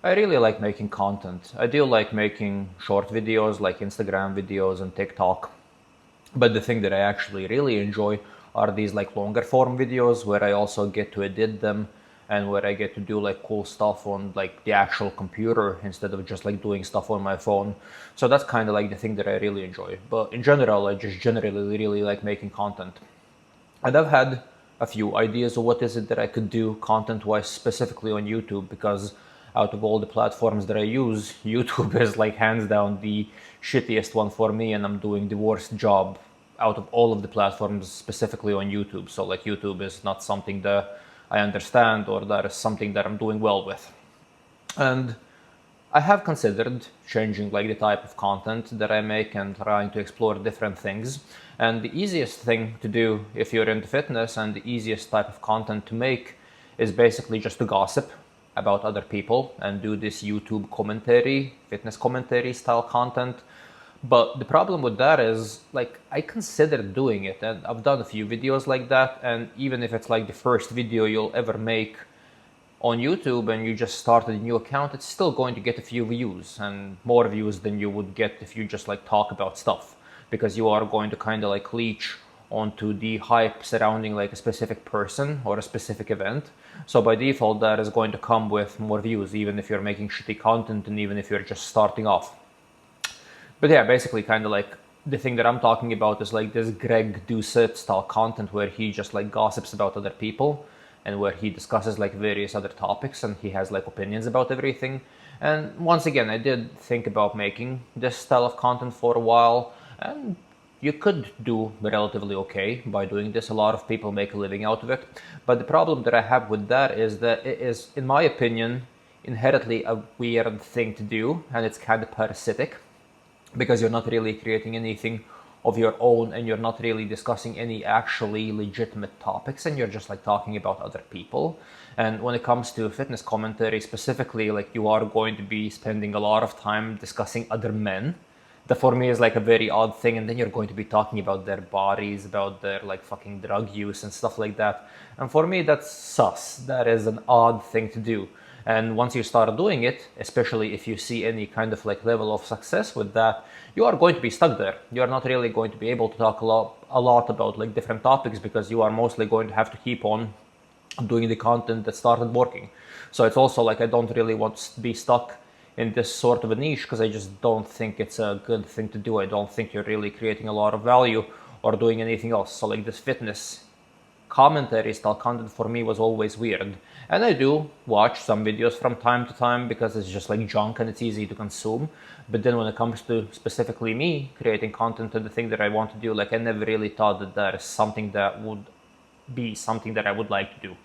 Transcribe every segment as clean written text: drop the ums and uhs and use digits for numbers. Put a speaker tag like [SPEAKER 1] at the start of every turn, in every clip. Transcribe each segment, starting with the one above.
[SPEAKER 1] I really like making content. I do like making short videos like Instagram videos and TikTok. But the thing that I actually really enjoy are these like longer form videos where I also get to edit them and where I get to do like cool stuff on like the actual computer instead of just like doing stuff on my phone. So that's kind of like the thing that I really enjoy. But in general, I just generally really like making content. And I've had a few ideas of what is it that I could do content-wise specifically on YouTube, because out of all the platforms that I use, YouTube is like hands down the shittiest one for me, and I'm doing the worst job out of all of the platforms specifically on YouTube. So like YouTube is not something that I understand or that is something that I'm doing well with. And I have considered changing like the type of content that I make and trying to explore different things. And the easiest thing to do if you're into fitness and the easiest type of content to make is basically just to gossip about other people and do this YouTube commentary, fitness commentary style content. But the problem with that is like I considered doing it and I've done a few videos like that, and even if it's like the first video you'll ever make on YouTube and you just started a new account, it's still going to get a few views and more views than you would get if you just like talk about stuff, because you are going to kind of like leech onto the hype surrounding like a specific person or a specific event. So by default, that is going to come with more views, even if you're making shitty content and even if you're just starting off. But yeah, basically kind of like the thing that I'm talking about is like this Greg Doucette style content where he just like gossips about other people and where he discusses like various other topics and he has like opinions about everything. And once again, I did think about making this style of content for a while, and you could do relatively okay by doing this. A lot of people make a living out of it. But the problem that I have with that is that it is, in my opinion, inherently a weird thing to do, and it's kind of parasitic because you're not really creating anything of your own and you're not really discussing any actually legitimate topics, and you're just like talking about other people. And when it comes to fitness commentary specifically, like you are going to be spending a lot of time discussing other men. That for me is like a very odd thing, and then you're going to be talking about their bodies, about their like fucking drug use and stuff like that. And for me, that's sus. That is an odd thing to do. And once you start doing it, especially if you see any kind of like level of success with that, you are going to be stuck there. You are not really going to be able to talk a lot about like different topics, because you are mostly going to have to keep on doing the content that started working. So it's also like I don't really want to be stuck in this sort of a niche, because I just don't think it's a good thing to do. I don't think you're really creating a lot of value or doing anything else. So like this fitness commentary style content for me was always weird. And I do watch some videos from time to time because it's just like junk and it's easy to consume. But then when it comes to specifically me creating content and the thing that I want to do, like I never really thought that that is something that would be something that I would like to do.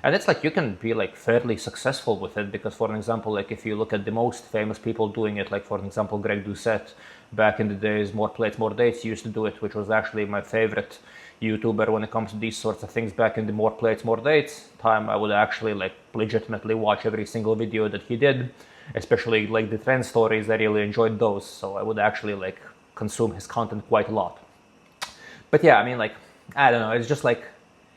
[SPEAKER 1] And it's like you can be like fairly successful with it, because for example, like if you look at the most famous people doing it, like for example Greg Doucette, back in the days, More Plates More Dates used to do it, which was actually my favorite YouTuber when it comes to these sorts of things. Back in the More Plates More Dates time, I would actually like legitimately watch every single video that he did, especially like the trend stories. I really enjoyed those, so I would actually like consume his content quite a lot. But yeah, I mean, like I don't know, it's just like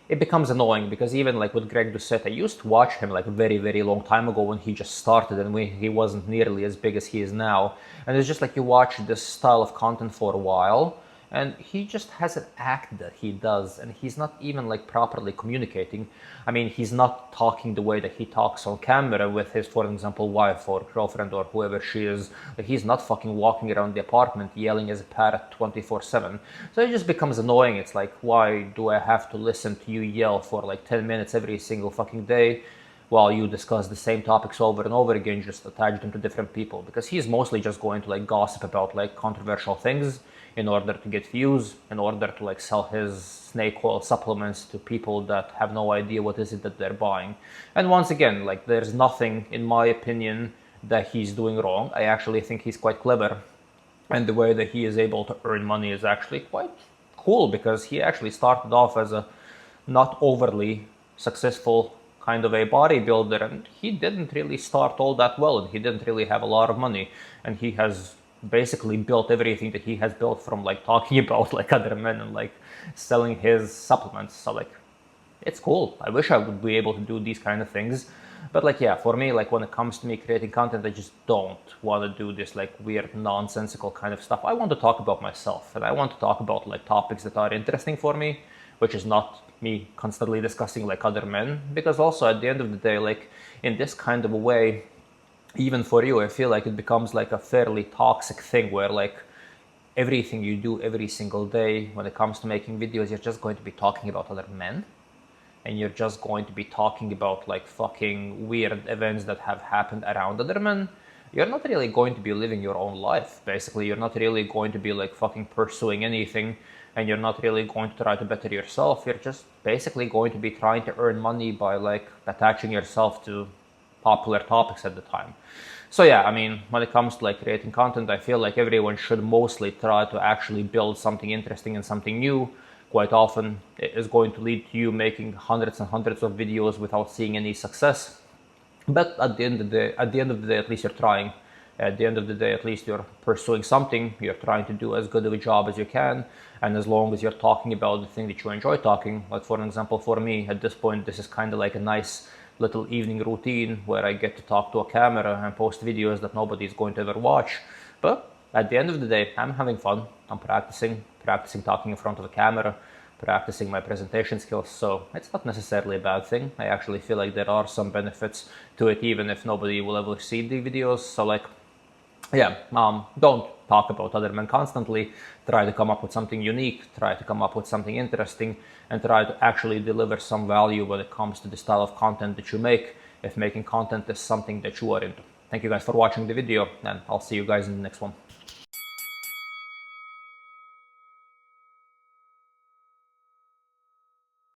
[SPEAKER 1] it becomes annoying, because even like with Greg Doucette, I used to watch him like a very long time ago when he just started and when he wasn't nearly as big as he is now. And it's just like you watch this style of content for a while and he just has an act that he does, and he's not even like properly communicating. I mean, he's not talking the way that he talks on camera with his, for example, wife or girlfriend or whoever she is. Like, he's not fucking walking around the apartment yelling as a parrot 24/7. So it just becomes annoying. It's like, why do I have to listen to you yell for like 10 minutes every single fucking day while you discuss the same topics over and over again, just attach them to different people? Because he's mostly just going to like gossip about like controversial things in order to get views, in order to like sell his snake oil supplements to people that have no idea what is it that they're buying. And once again, like there's nothing in my opinion that he's doing wrong. I actually think he's quite clever, and the way that he is able to earn money is actually quite cool, because he actually started off as a not overly successful kind of a bodybuilder, and he didn't really start all that well, and he didn't really have a lot of money, and he has basically built everything that he has built from like talking about like other men and like selling his supplements. So like it's cool. I wish I would be able to do these kind of things. But like, yeah, for me, like when it comes to me creating content, I just don't want to do this like weird nonsensical kind of stuff. I want to talk about myself, and I want to talk about like topics that are interesting for me, which is not me constantly discussing like other men. Because also at the end of the day, like in this kind of a way, even for you, I feel like it becomes like a fairly toxic thing where like everything you do every single day when it comes to making videos, you're just going to be talking about other men, and you're just going to be talking about like fucking weird events that have happened around other men. You're not really going to be living your own life. Basically, you're not really going to be like fucking pursuing anything, and you're not really going to try to better yourself. You're just basically going to be trying to earn money by like attaching yourself to popular topics at the time. So yeah, I mean, when it comes to like creating content, I feel like everyone should mostly try to actually build something interesting and something new. Quite often it is going to lead to you making hundreds and hundreds of videos without seeing any success. But at the end of the day, at least you're trying. At the end of the day, at least you're pursuing something. You're trying to do as good of a job as you can. And as long as you're talking about the thing that you enjoy talking, like for example, for me at this point, this is kind of like a nice little evening routine where I get to talk to a camera and post videos that nobody's going to ever watch. But at the end of the day, I'm having fun. I'm practicing talking in front of a camera, practicing my presentation skills. So it's not necessarily a bad thing. I actually feel like there are some benefits to it, even if nobody will ever see the videos. So like, yeah, don't talk about other men constantly. Try to come up with something unique, try to come up with something interesting, and try to actually deliver some value when it comes to the style of content that you make, if making content is something that you are into. Thank you guys for watching the video, and I'll see you guys in the next one.